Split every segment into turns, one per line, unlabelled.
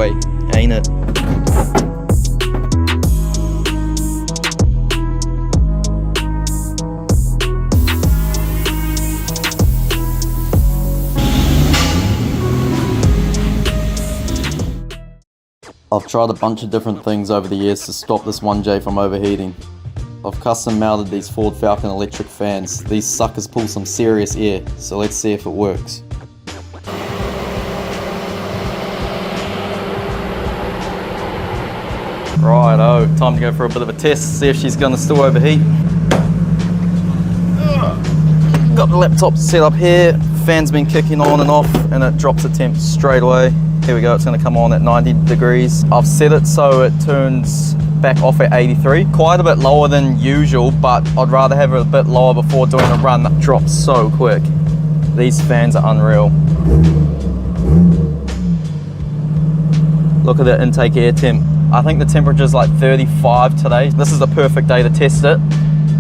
way, ain't it? I've tried a bunch of different things over the years to stop this 1J from overheating. I've custom mounted these Ford Falcon electric fans. These suckers pull some serious air, so let's see if it works. Righto, time to go for a bit of a test, see if she's gonna still overheat. Got the laptop set up here, fan's been kicking on and off, and it drops the temp straight away. Here we go, it's gonna come on at 90 degrees. I've set it so it turns back off at 83. Quite a bit lower than usual, but I'd rather have it a bit lower before doing a run. That drops so quick. These fans are unreal. Look at the intake air temp. I think the temperature is like 35 today. This is the perfect day to test it,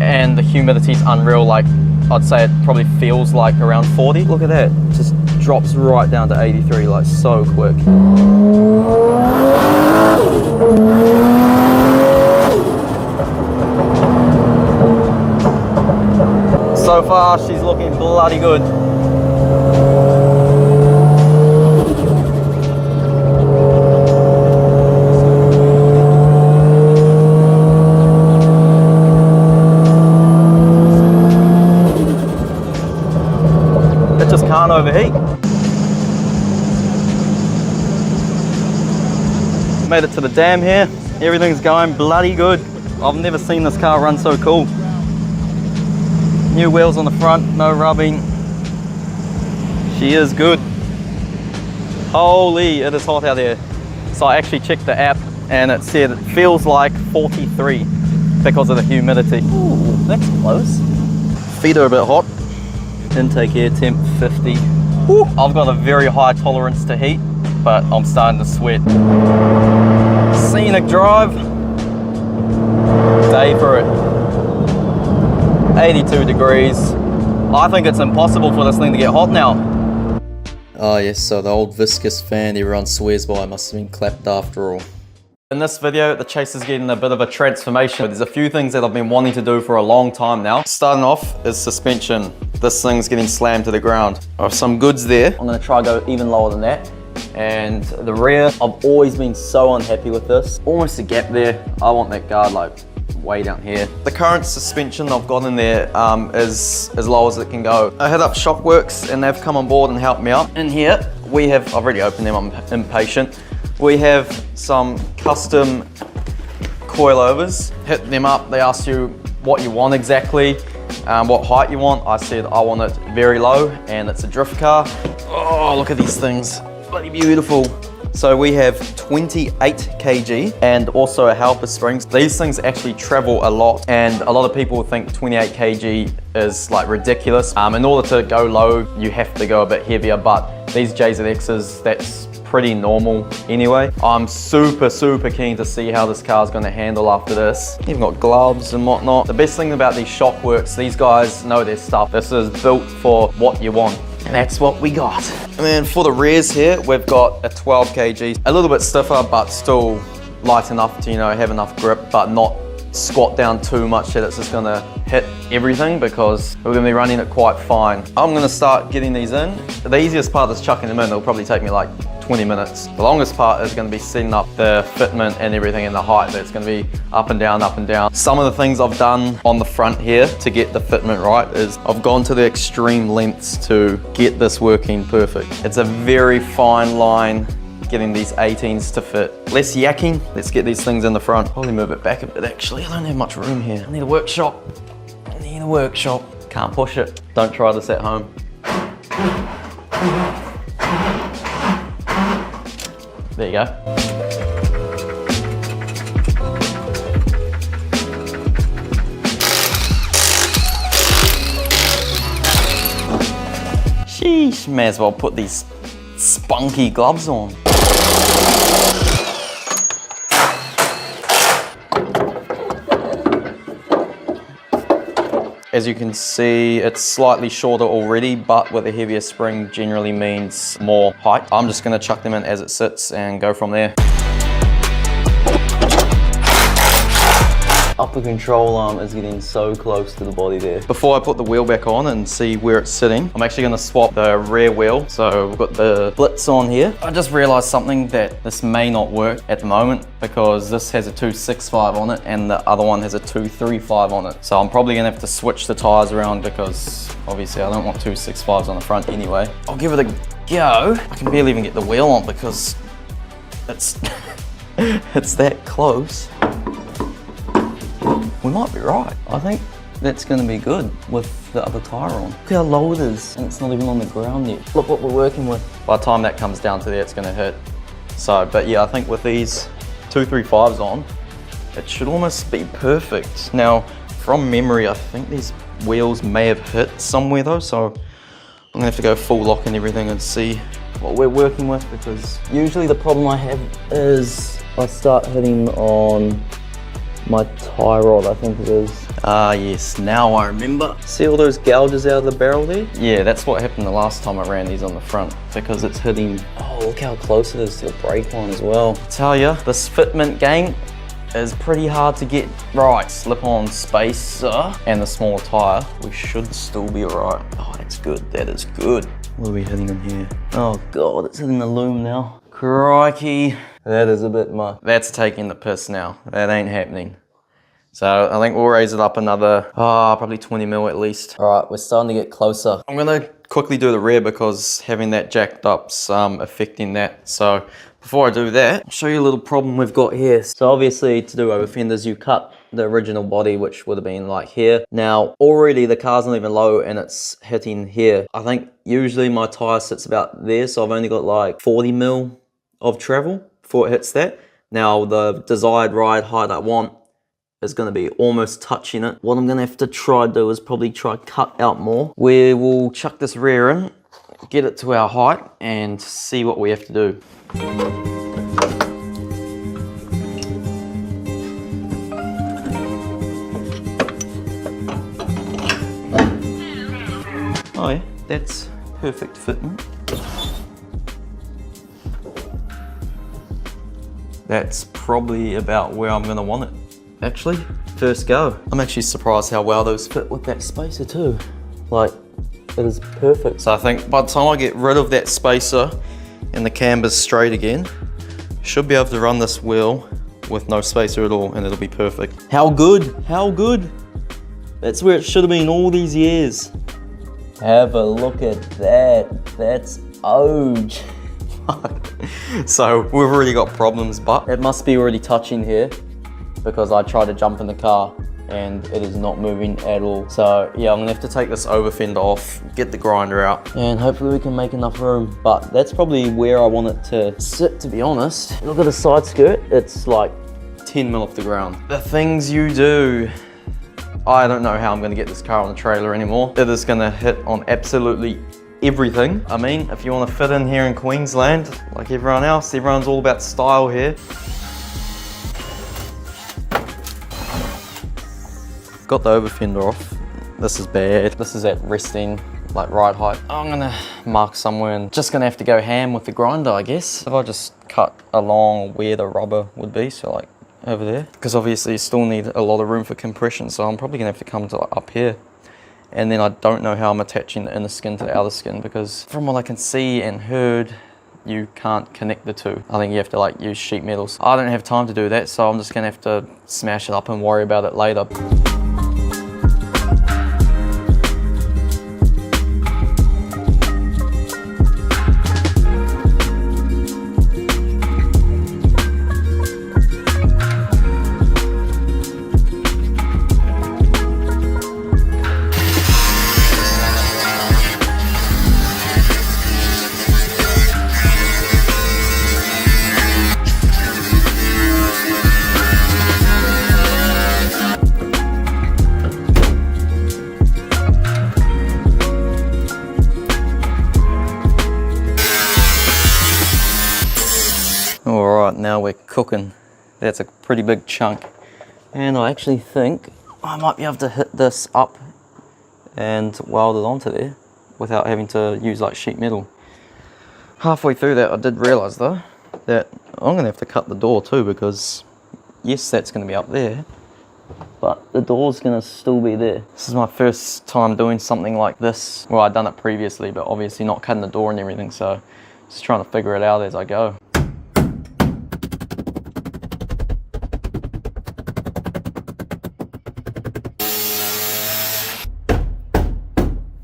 and the humidity's unreal. Like, I'd say it probably feels like around 40. Look at that, just drops right down to 83, like so quick. So far, she's looking bloody good. Can't overheat. Made it to the dam here. Everything's going bloody good. I've never seen this car run so cool. New wheels on the front, no rubbing. She is good. Holy, it is hot out there. So I actually checked the app and it said it feels like 43 because of the humidity. Ooh, that's close. Feet are a bit hot. Intake air temp 50. Woo. I've got a very high tolerance to heat, but I'm starting to sweat. Scenic drive. Day for it. 82 degrees. I think it's impossible for this thing to get hot now. Oh yes, so the old viscous fan everyone swears by must have been clapped after all. In this video, the Chaser's getting a bit of a transformation. There's a few things that I've been wanting to do for a long time now. Starting off is suspension. This thing's getting slammed to the ground. I have some goods there. I'm gonna try to go even lower than that. And the rear, I've always been so unhappy with this. Almost a gap there. I want that guard like way down here. The current suspension I've got in there is as low as it can go. I hit up Shockworks and they've come on board and helped me out. In here, we have, I've already opened them, I'm impatient. We have some custom coilovers. Hit them up, they asked you what you want exactly, what height you want. I said I want it very low and it's a drift car. Oh, look at these things, bloody beautiful. So we have 28 kg and also a helper springs. These things actually travel a lot and a lot of people think 28 kg is like ridiculous. In order to go low, you have to go a bit heavier, but these JZXs, that's pretty normal anyway. I'm super keen to see how this car's gonna handle after this. You've got gloves and whatnot. The best thing about these Shockworks, these guys know their stuff. This is built for what you want. And that's what we got. And then for the rears here, we've got a 12 kg. A little bit stiffer, but still light enough to, you know, have enough grip, but not squat down too much that it's just gonna hit everything because we're gonna be running it quite fine. I'm gonna start getting these in. The easiest part is chucking them in. It'll probably take me like 20 minutes. The longest part is going to be setting up the fitment and everything in the height. That's going to be up and down, up and down. Some of the things I've done on the front here to get the fitment right is I've gone to the extreme lengths to get this working perfect. It's a very fine line getting these 18s to fit. Less yakking, let's get these things in the front. Probably move it back a bit actually. I don't have much room here. I need a workshop. I need a workshop. Can't push it. Don't try this at home. There you go. Sheesh, may as well put these spunky gloves on. As you can see, it's slightly shorter already, but with a heavier spring generally means more height. I'm just gonna chuck them in as it sits and go from there. Upper control arm is getting so close to the body there. Before I put the wheel back on and see where it's sitting, I'm actually gonna swap the rear wheel. So we've got the blitz on here. I just realized something, that this may not work at the moment because this has a 265 on it and the other one has a 235 on it. So I'm probably gonna have to switch the tires around because obviously I don't want 265s on the front anyway. I'll give it a go. I can barely even get the wheel on because it's, it's that close. We might be right. I think that's gonna be good with the other tire on. Look how low it is, and it's not even on the ground yet. Look what we're working with. By the time that comes down to there, it's gonna hit. So, but yeah, I think with these 235s on, it should almost be perfect. Now, from memory, I think these wheels may have hit somewhere though, so I'm gonna have to go full lock and everything and see what we're working with, because usually the problem I have is I start hitting on my tie rod, I think it is. Ah yes, now I remember. See all those gouges out of the barrel there? Yeah, that's what happened the last time I ran these on the front, because it's hitting, oh look how close it is to the brake line as well. I tell ya, this fitment game is pretty hard to get right. Slip-on spacer and the smaller tire, we should still be alright. Oh, that's good, that is good. What are we hitting in here? Oh god, it's hitting the loom now. Crikey. That is a bit much. That's taking the piss now. That ain't happening. So I think we'll raise it up another, probably 20 mil at least. All right, we're starting to get closer. I'm gonna quickly do the rear because having that jacked up's affecting that. So before I do that, I'll show you a little problem we've got here. So obviously to do over fenders, you cut the original body, which would have been like here. Now already the car's not even low and it's hitting here. I think usually my tire sits about there, so I've only got like 40 mil of travel before it hits that. Now the desired ride height I want is going to be almost touching it. What I'm going to have to try to do is probably try cut out more. We will chuck this rear in, get it to our height and see what we have to do. Oh yeah, that's perfect fitment. That's probably about where I'm gonna want it. Actually, first go. I'm actually surprised how well those fit with that spacer too. Like, it is perfect. So I think by the time I get rid of that spacer and the camber's straight again, should be able to run this wheel with no spacer at all and it'll be perfect. How good, how good. That's where it should have been all these years. Have a look at that, that's OG. So we've already got problems, but it must be already touching here because I tried to jump in the car and it is not moving at all. So yeah, I'm gonna have to take this over fender off, get the grinder out, and hopefully we can make enough room. But that's probably where I want it to sit, to be honest. Look at the side skirt, it's like 10 mil off the ground. The things you do. I don't know how I'm gonna get this car on the trailer anymore. It is gonna hit on absolutely everything. I mean, if you want to fit in here in Queensland, like everyone else, everyone's all about style here. Got the over fender off. This is bad. This is at resting, like ride height. I'm gonna mark somewhere and just gonna have to go ham with the grinder, I guess. If I just cut along where the rubber would be, so like over there, because obviously you still need a lot of room for compression, so I'm probably gonna have to come to like up here. And then I don't know how I'm attaching the inner skin to the outer skin, because from what I can see and heard, you can't connect the two. I think you have to like use sheet metals. I don't have time to do that, so I'm just gonna have to smash it up and worry about it later. Alright, now we're cooking. That's a pretty big chunk. And I actually think I might be able to hit this up and weld it onto there without having to use like sheet metal. Halfway through that, I did realise though that I'm going to have to cut the door too, because yes, that's going to be up there, but the door's going to still be there. This is my first time doing something like this. Well, I'd done it previously, but obviously not cutting the door and everything, so just trying to figure it out as I go.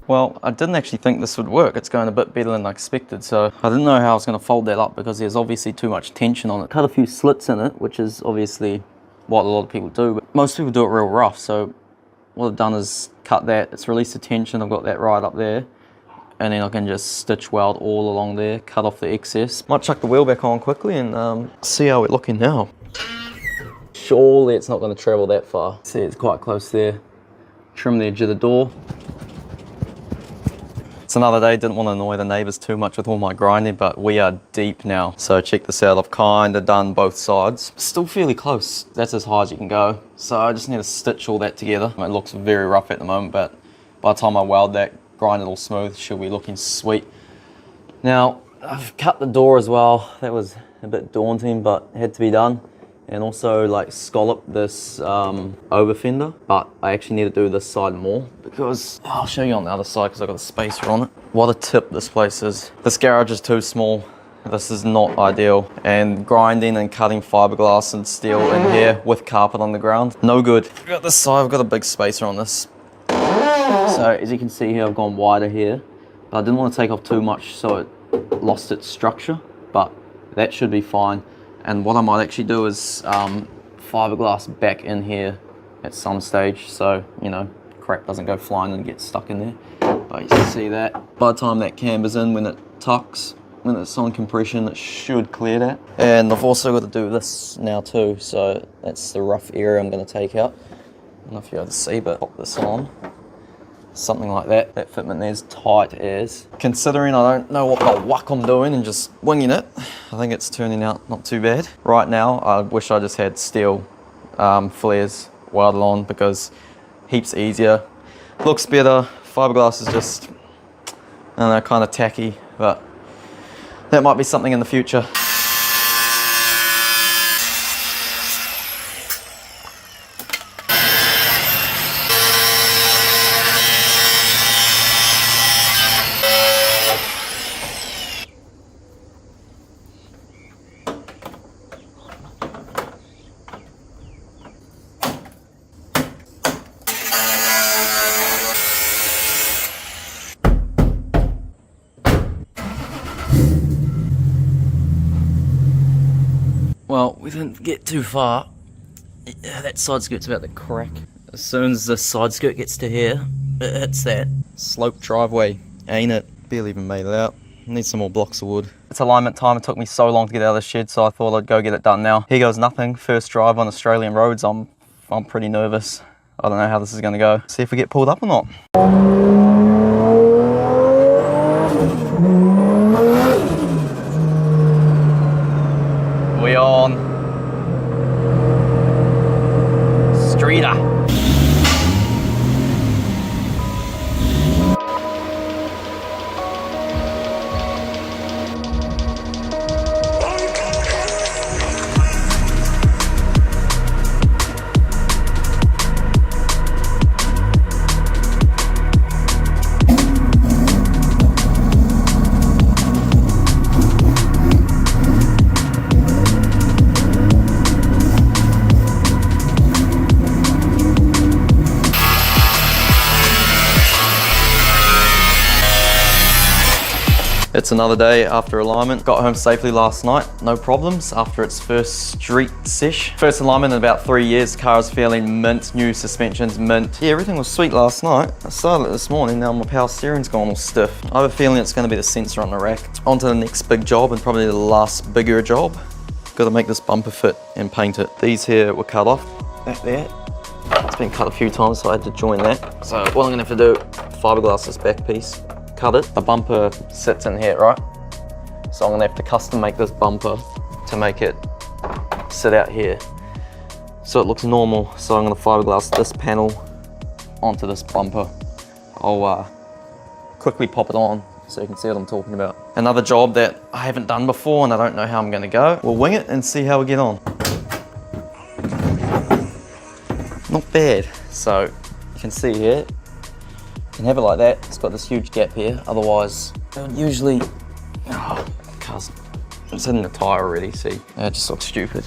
Well, I didn't actually think this would work. It's going a bit better than I expected, so I didn't know how I was going to fold that up because there's obviously too much tension on it. Cut a few slits in it, which is obviously what a lot of people do, but most people do it real rough. So what I've done is cut that, it's released the tension, I've got that right up there, and then I can just stitch weld all along there, cut off the excess. Might chuck the wheel back on quickly and see how we're looking now. Surely it's not going to travel that far. See, it's quite close there. Trim the edge of the door. It's another day, didn't want to annoy the neighbours too much with all my grinding, but we are deep now. So check this out, I've kind of done both sides. Still fairly close, that's as high as you can go. So I just need to stitch all that together. It looks very rough at the moment, but by the time I weld that, grind it all smooth, should be looking sweet. Now, I've cut the door as well. That was a bit daunting, but it had to be done. And also like scallop this over fender, but I actually need to do this side more because I'll show you on the other side because I've got a spacer on it. What a tip this place is. This garage is too small. This is not ideal. And grinding and cutting fiberglass and steel in here with carpet on the ground, no good. I've got this side, I've got a big spacer on this. So as you can see here, I've gone wider here, but I didn't want to take off too much so it lost its structure, but that should be fine. And what I might actually do is fiberglass back in here at some stage, so you know, crap doesn't go flying and get stuck in there. But you can see that by the time that camber's in, when it tucks, when it's on compression, it should clear that. And I've also got to do this now too, so that's the rough area I'm going to take out. I don't know if you're able to see, but pop this on. Something like that. That fitment there's tight as. Considering I don't know what the whack I'm doing and just winging it, I think it's turning out not too bad. Right now, I wish I just had steel flares welded on because heaps easier. Looks better. Fiberglass is just, I don't know, kind of tacky, but that might be something in the future. Well, we didn't get too far. That side skirt's about to crack. As soon as the side skirt gets to here, it hits that sloped driveway, ain't it? Barely even made it out. Need some more blocks of wood. It's alignment time. It took me so long to get out of the shed, so I thought I'd go get it done now. Here goes nothing. First drive on Australian roads. I'm pretty nervous. I don't know how this is gonna go. See if we get pulled up or not. We on streeter. It's another day after alignment. Got home safely last night, no problems after its first street sesh. First alignment in about 3 years, car was feeling mint, new suspensions, mint. Yeah, everything was sweet last night. I started it this morning, now my power steering's gone all stiff. I have a feeling it's gonna be the sensor on the rack. On to the next big job and probably the last bigger job. Gotta make this bumper fit and paint it. These here were cut off, that there. It's been cut a few times, so I had to join that. So what I'm gonna have to do, fiberglass this back piece, cut it. The bumper sits in here, right? So I'm gonna have to custom make this bumper to make it sit out here so it looks normal. So I'm gonna fiberglass this panel onto this bumper I'll quickly pop it on so you can see what I'm talking about. Another job that I haven't done before and I don't know how I'm gonna go. We'll wing it and see how we get on. Not bad. So you can see here, you can have it like that. It's got this huge gap here. Otherwise, it would usually, it's in the tire already, see? It just looks stupid.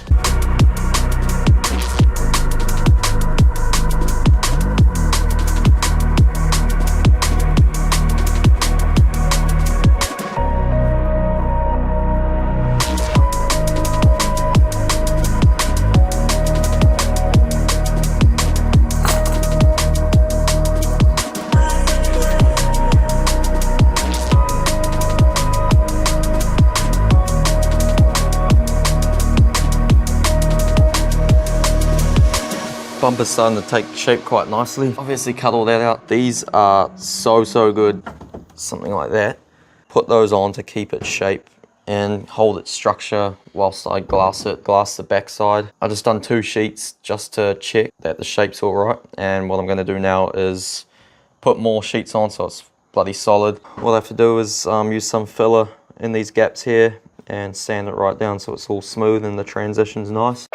Bumper's starting to take shape quite nicely. Obviously cut all that out. These are so good. Something like that. Put those on to keep its shape and hold its structure whilst I glass the backside. I just done 2 sheets just to check that the shape's all right. And what I'm gonna do now is put more sheets on so it's bloody solid. What I have to do is use some filler in these gaps here and sand it right down so it's all smooth and the transition's nice.